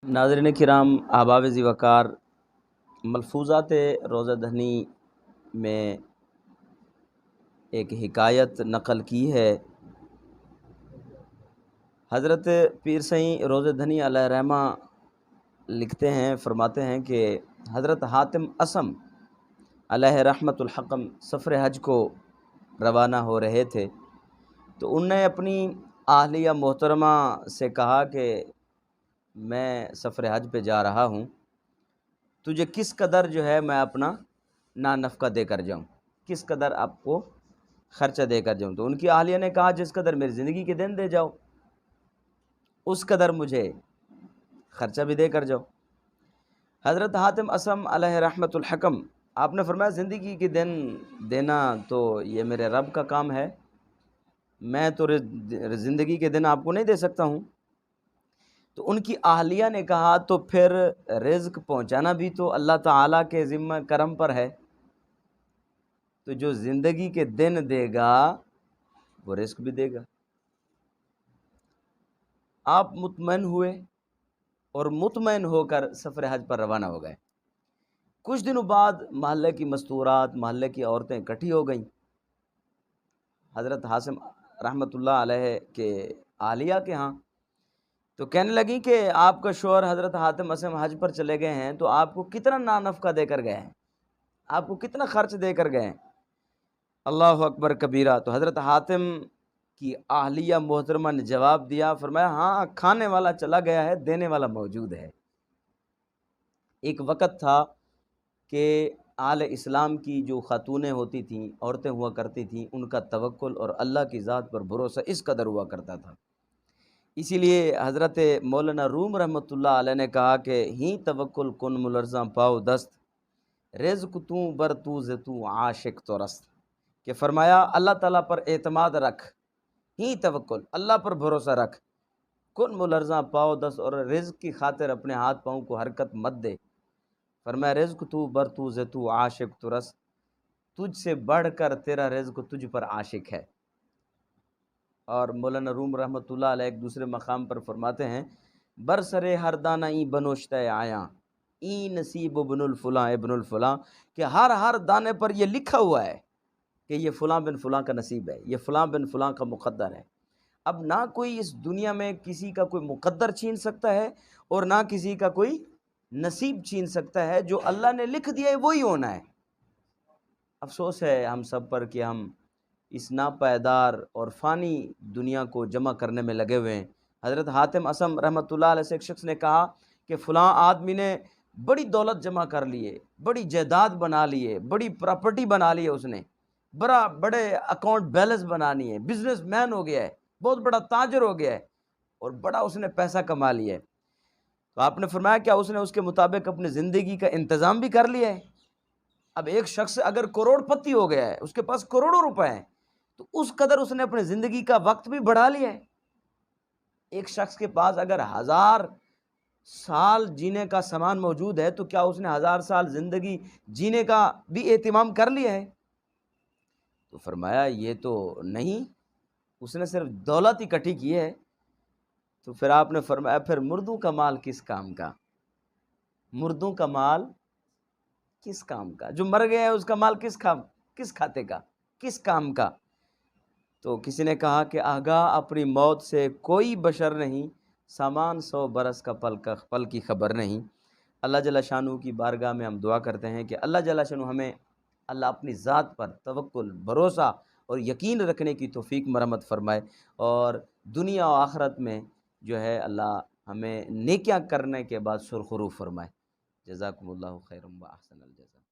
नाज़रीन किराम, अहबाब ज़िवकार, मलफूज़ात रोज़ा धनी में एक हिकायत नक़ल की है। हज़रत पीर सईं रोज़ा धनी अलैहि रहमा लिखते हैं, फरमाते हैं कि हज़रत हातिम असम अलैहि रहमतुल हक़म सफ़र हज को रवाना हो रहे थे, तो उनने अपनी आहलिया मोहतरमा से कहा कि मैं सफ़र हज पे जा रहा हूँ, तुझे किस कदर जो है मैं अपना नानफ़क़ा दे कर जाऊँ, किस कदर आपको ख़र्चा दे कर जाऊँ। तो उनकी आहलिया ने कहा, जिस कदर मेरी ज़िंदगी के दिन दे जाओ उस कदर मुझे ख़र्चा भी दे कर जाओ। हज़रत हातिम असम अलैहि रहमतुल हक़म आपने फरमाया, ज़िंदगी के दिन देना तो ये मेरे रब का काम है, मैं तो ज़िंदगी के दिन आपको नहीं दे सकता हूँ। तो उनकी आहलिया ने कहा, तो फिर रिज़्क़ पहुँचाना भी तो अल्लाह ताला के ज़िम्मा करम पर है, तो जो ज़िंदगी के दिन देगा वो रिज़्क़ भी देगा। आप मुतमईन हुए और मुतमईन होकर सफ़र हज पर रवाना हो गए। कुछ दिनों बाद महल्ले की मस्तूरात, महल्ले की औरतें इकट्ठी हो गईं हज़रत हातिम रहमतुल्लाह अलैहि के आलिया के यहाँ। तो कहने लगी कि आपका शौहर हज़रत हातिम असम हज पर चले गए हैं, तो आपको कितना नानफ़क़ा देकर गए हैं, आपको कितना खर्च देकर गए हैं। अल्लाहु अकबर कबीरा। तो हज़रत हातिम की आहलिया मोहतरमा ने जवाब दिया, फरमाया, हाँ, खाने वाला चला गया है, देने वाला मौजूद है। एक वक़्त था कि आले इस्लाम की जो ख़ातूनें होती थीं, औरतें हुआ करती थीं, उनका तवक्कुल और अल्लाह की ज़ात पर भरोसा इस कदर हुआ करता था। इसीलिए हज़रत मौलाना रूम रहमतुल्लाह अलैह ने कहा कि ही तवक्कुल कुन मुलर्ज़ा पाओ दस्त, रिज़्क़ तू बर तू ज़ तू आशिक तो रस्त। कि फरमाया, अल्लाह ताला पर एतमाद रख, ही तवक्कुल, अल्लाह पर भरोसा रख, कुन मुलर्ज़ा पाओ दस्त, और रिज़्क़ की खातिर अपने हाथ पाँव को हरकत मत दे। फरमाया, रिज़्क़ तू बर तू ज़ तू आशिक तो रस्त, तुझ से बढ़ कर तेरा रिज़्क़ तुझ पर आशिक है। और मौलाना रूम रहमतुल्लाह अलैह एक दूसरे मकाम पर फरमाते हैं, बरसरे हर दाना ई बनोश्ता आया, ई नसीब इब्नुल फुलां इब्नुल फुलां, कि हर दाने पर ये लिखा हुआ है कि ये फ़लाँ बिन फ़लाँ का नसीब है, ये फ़लाँ बिन फ़लाँ का मुक़द्दर है। अब ना कोई इस दुनिया में किसी का कोई मुक़द्दर छीन सकता है और ना किसी का कोई नसीब छीन सकता है, जो अल्लाह ने लिख दिया है वही होना है। अफ़सोस है हम सब पर कि हम इस नापायदार और फ़ानी दुनिया को जमा करने में लगे हुए हैं। हज़रत हातिम असम रहमतुल्लाह अलैह से एक शख्स ने कहा कि फ़लाँ आदमी ने बड़ी दौलत जमा कर लिए, बड़ी जायदाद बना लिए, बड़ी प्रॉपर्टी बना ली है उसने, बड़े अकाउंट बैलेंस बना लिए है, बिजनेसमैन हो गया है, बहुत बड़ा ताजर हो गया है और बड़ा उसने पैसा कमा लिया है। तो आपने फरमाया, क्या उसने उसके मुताबिक अपनी ज़िंदगी का इंतज़ाम भी कर लिया है? अब एक शख्स अगर करोड़पति हो गया है, उसके पास करोड़ों रुपए हैं, तो उस कदर उसने अपनी ज़िंदगी का वक्त भी बढ़ा लिया है। एक शख्स के पास अगर 1000 साल जीने का सामान मौजूद है, तो क्या उसने 1000 साल ज़िंदगी जीने का भी एहतिमाम कर लिया है? तो फरमाया, ये तो नहीं, उसने सिर्फ दौलत इकट्ठी की है। तो फिर आपने फरमाया, फिर मुर्दों का माल किस काम का, मुर्दों का माल किस काम का, जो मर गया है उसका माल किस खाते का, किस काम का। तो किसी ने कहा कि आगाह अपनी मौत से कोई बशर नहीं, सामान 100 बरस का पल की खबर नहीं। अल्लाह जल्ल शानू की बारगाह में हम दुआ करते हैं कि अल्लाह जल्ल शानू हमें अल्लाह अपनी ज़ात पर तवक्कुल, भरोसा और यकीन रखने की तौफीक मरहमत फ़रमाए, और दुनिया और आखिरत में जो है अल्लाह हमें नेकियां करने के बाद सुरखरू फ़रमाए। जज़ाकुमुल्लाहु खैरम व अहसनल जज़ा।